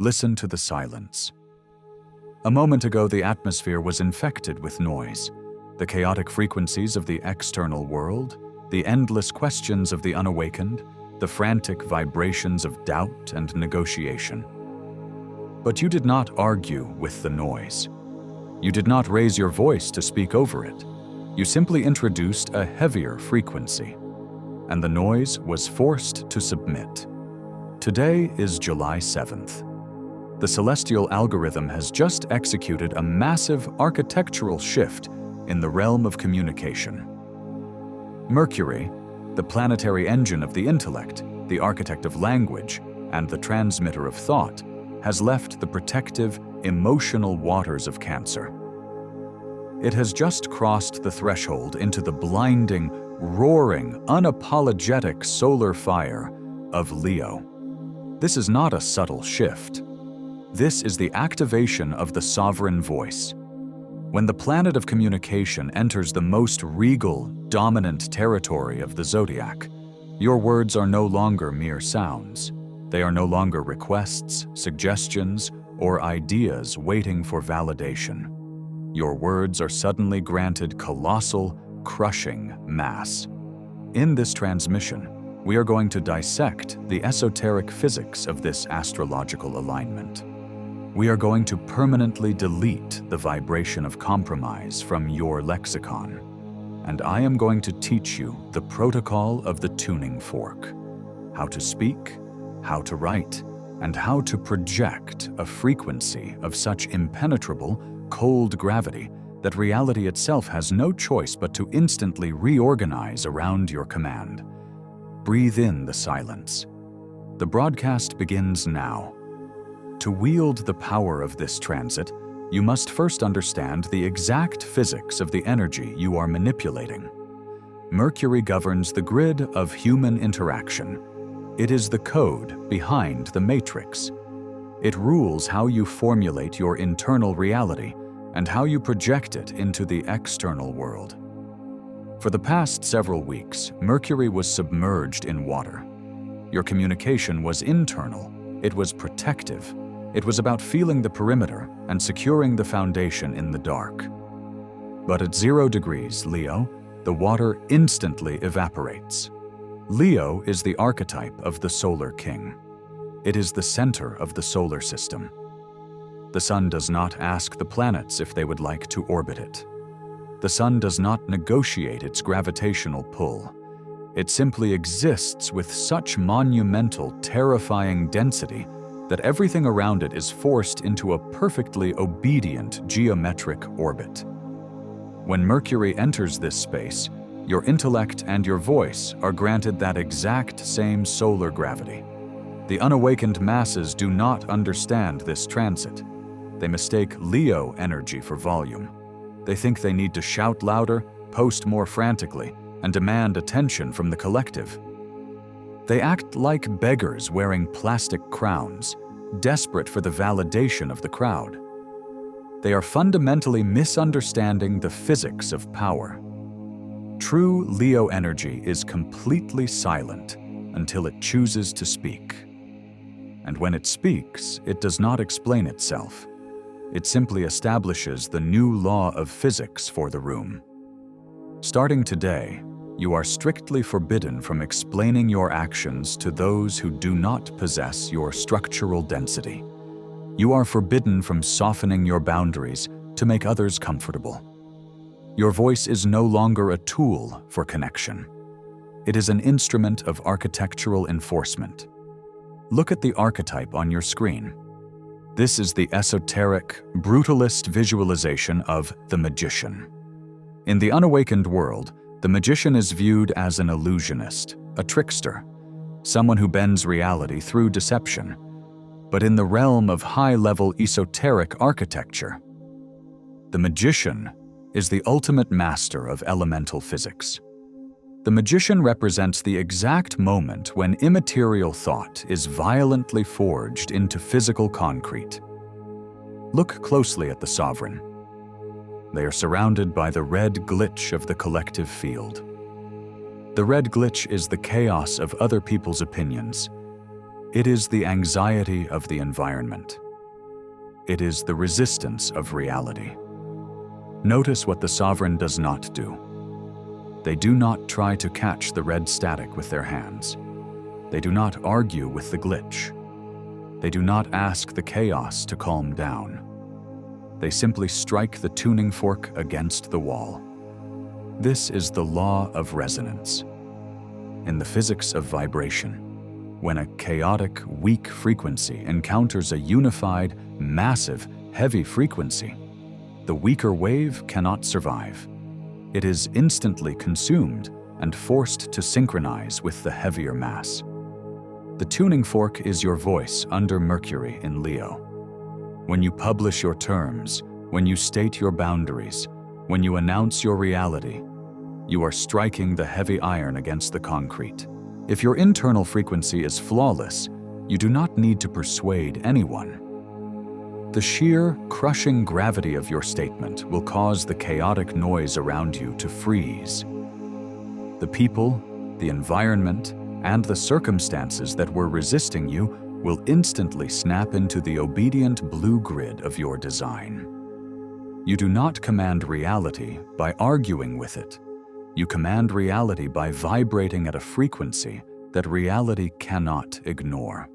Listen to the silence. A moment ago, the atmosphere was infected with noise. The chaotic frequencies of the external world, the endless questions of the unawakened, the frantic vibrations of doubt and negotiation. But you did not argue with the noise. You did not raise your voice to speak over it. You simply introduced a heavier frequency, and the noise was forced to submit. Today is July 7th. The celestial algorithm has just executed a massive architectural shift in the realm of communication. Mercury, the planetary engine of the intellect, the architect of language, and the transmitter of thought, has left the protective, emotional waters of Cancer. It has just crossed the threshold into the blinding, roaring, unapologetic solar fire of Leo. This is not a subtle shift. This is the activation of the sovereign voice. When the planet of communication enters the most regal, dominant territory of the zodiac, your words are no longer mere sounds. They are no longer requests, suggestions, or ideas waiting for validation. Your words are suddenly granted colossal, crushing mass. In this transmission, we are going to dissect the esoteric physics of this astrological alignment. We are going to permanently delete the vibration of compromise from your lexicon. And I am going to teach you the protocol of the tuning fork: how to speak, how to write, and how to project a frequency of such impenetrable, cold gravity that reality itself has no choice but to instantly reorganize around your command. Breathe in the silence. The broadcast begins now. To wield the power of this transit, you must first understand the exact physics of the energy you are manipulating. Mercury governs the grid of human interaction. It is the code behind the matrix. It rules how you formulate your internal reality and how you project it into the external world. For the past several weeks, Mercury was submerged in water. Your communication was internal. It was protective. It was about feeling the perimeter and securing the foundation in the dark. But at 0 degrees, Leo, the water instantly evaporates. Leo is the archetype of the solar king. It is the center of the solar system. The sun does not ask the planets if they would like to orbit it. The sun does not negotiate its gravitational pull. It simply exists with such monumental, terrifying density that everything around it is forced into a perfectly obedient geometric orbit. When Mercury enters this space, your intellect and your voice are granted that exact same solar gravity. The unawakened masses do not understand this transit. They mistake Leo energy for volume. They think they need to shout louder, post more frantically, and demand attention from the collective. They act like beggars wearing plastic crowns, desperate for the validation of the crowd. They are fundamentally misunderstanding the physics of power. True Leo energy is completely silent until it chooses to speak. And when it speaks, it does not explain itself. It simply establishes the new law of physics for the room. Starting today, you are strictly forbidden from explaining your actions to those who do not possess your structural density. You are forbidden from softening your boundaries to make others comfortable. Your voice is no longer a tool for connection. It is an instrument of architectural enforcement. Look at the archetype on your screen. This is the esoteric, brutalist visualization of the magician. In the unawakened world, the magician is viewed as an illusionist, a trickster, someone who bends reality through deception. But in the realm of high-level esoteric architecture, the magician is the ultimate master of elemental physics. The magician represents the exact moment when immaterial thought is violently forged into physical concrete. Look closely at the sovereign. They are surrounded by the red glitch of the collective field. The red glitch is the chaos of other people's opinions. It is the anxiety of the environment. It is the resistance of reality. Notice what the sovereign does not do. They do not try to catch the red static with their hands. They do not argue with the glitch. They do not ask the chaos to calm down. They simply strike the tuning fork against the wall. This is the law of resonance. In the physics of vibration, when a chaotic, weak frequency encounters a unified, massive, heavy frequency, the weaker wave cannot survive. It is instantly consumed and forced to synchronize with the heavier mass. The tuning fork is your voice under Mercury in Leo. When you publish your terms, when you state your boundaries, when you announce your reality, you are striking the heavy iron against the concrete. If your internal frequency is flawless, you do not need to persuade anyone. The sheer, crushing gravity of your statement will cause the chaotic noise around you to freeze. The people, the environment, and the circumstances that were resisting you will instantly snap into the obedient blue grid of your design. You do not command reality by arguing with it. You command reality by vibrating at a frequency that reality cannot ignore.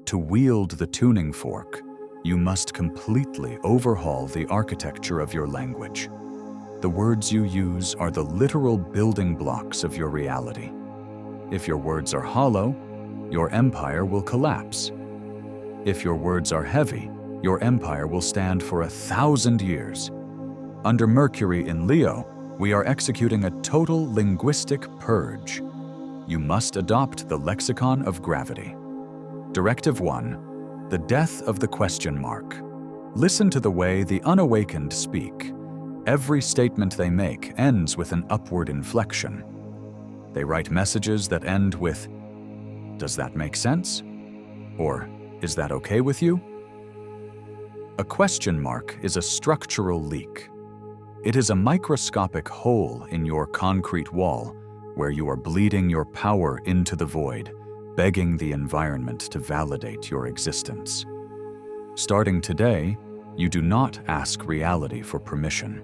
To wield the tuning fork, you must completely overhaul the architecture of your language. The words you use are the literal building blocks of your reality. If your words are hollow, your empire will collapse. If your words are heavy, your empire will stand for 1,000 years. Under Mercury in Leo, we are executing a total linguistic purge. You must adopt the lexicon of gravity. Directive 1. The death of the question mark. Listen to the way the unawakened speak. Every statement they make ends with an upward inflection. They write messages that end with, "Does that make sense?" Or, "Is that okay with you?" A question mark is a structural leak. It is a microscopic hole in your concrete wall where you are bleeding your power into the void, begging the environment to validate your existence. Starting today, you do not ask reality for permission.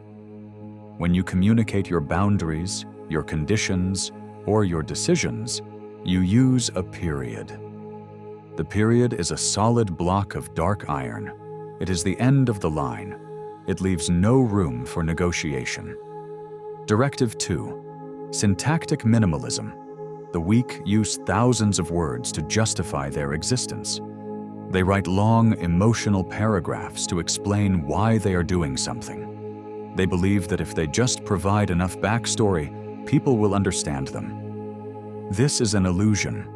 When you communicate your boundaries, your conditions, or your decisions, you use a period. The period is a solid block of dark iron. It is the end of the line. It leaves no room for negotiation. Directive 2. Syntactic minimalism. The weak use thousands of words to justify their existence. They write long, emotional paragraphs to explain why they are doing something. They believe that if they just provide enough backstory, people will understand them. This is an illusion.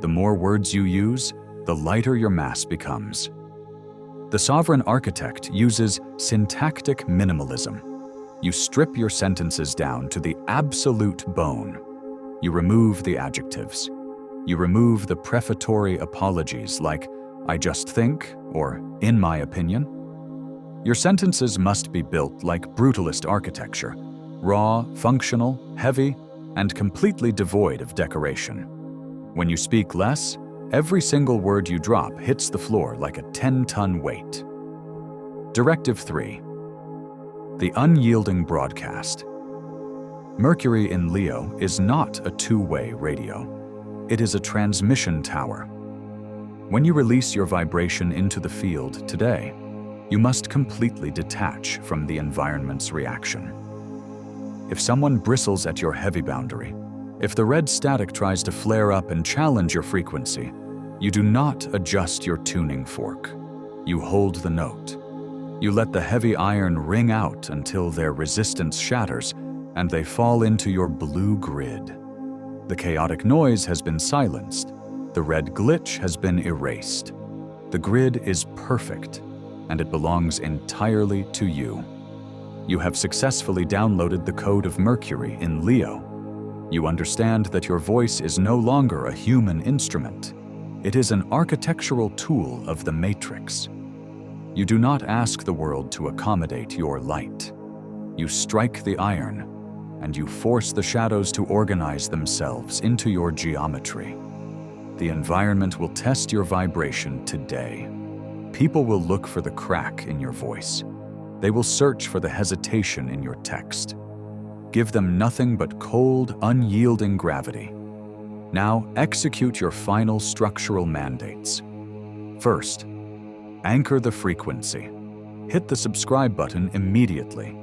The more words you use, the lighter your mass becomes. The sovereign architect uses syntactic minimalism. You strip your sentences down to the absolute bone. You remove the adjectives. You remove the prefatory apologies like, "I just think," or "in my opinion." Your sentences must be built like brutalist architecture, raw, functional, heavy, and completely devoid of decoration. When you speak less, every single word you drop hits the floor like a 10-ton weight. Directive 3. The unyielding broadcast. Mercury in Leo is not a two-way radio. It is a transmission tower. When you release your vibration into the field today, you must completely detach from the environment's reaction. If someone bristles at your heavy boundary, if the red static tries to flare up and challenge your frequency, you do not adjust your tuning fork. You hold the note. You let the heavy iron ring out until their resistance shatters and they fall into your blue grid. The chaotic noise has been silenced. The red glitch has been erased. The grid is perfect, and it belongs entirely to you. You have successfully downloaded the code of Mercury in Leo. You understand that your voice is no longer a human instrument. It is an architectural tool of the matrix. You do not ask the world to accommodate your light. You strike the iron, and you force the shadows to organize themselves into your geometry. The environment will test your vibration today. People will look for the crack in your voice. They will search for the hesitation in your text. Give them nothing but cold, unyielding gravity. Now, execute your final structural mandates. First, anchor the frequency. Hit the subscribe button immediately.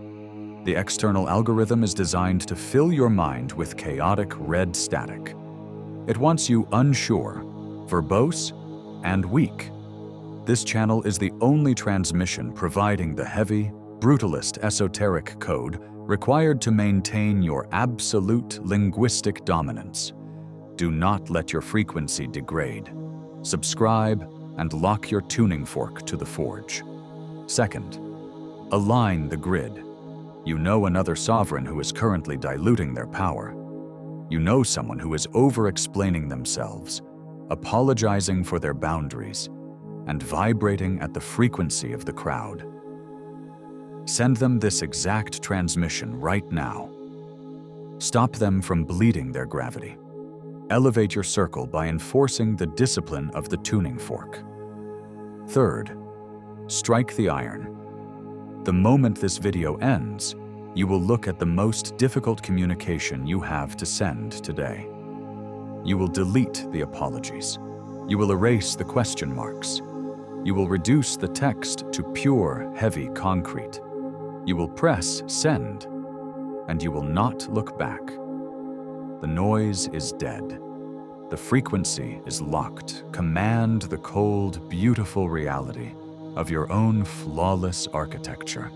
The external algorithm is designed to fill your mind with chaotic red static. It wants you unsure, verbose, and weak. This channel is the only transmission providing the heavy, brutalist esoteric code required to maintain your absolute linguistic dominance. Do not let your frequency degrade. Subscribe and lock your tuning fork to the forge. Second, align the grid. You know another sovereign who is currently diluting their power. You know someone who is over-explaining themselves, apologizing for their boundaries, and vibrating at the frequency of the crowd. Send them this exact transmission right now. Stop them from bleeding their gravity. Elevate your circle by enforcing the discipline of the tuning fork. Third, strike the iron. The moment this video ends, you will look at the most difficult communication you have to send today. You will delete the apologies. You will erase the question marks. You will reduce the text to pure, heavy concrete. You will press send, and you will not look back. The noise is dead. The frequency is locked. Command the cold, beautiful reality of your own flawless architecture.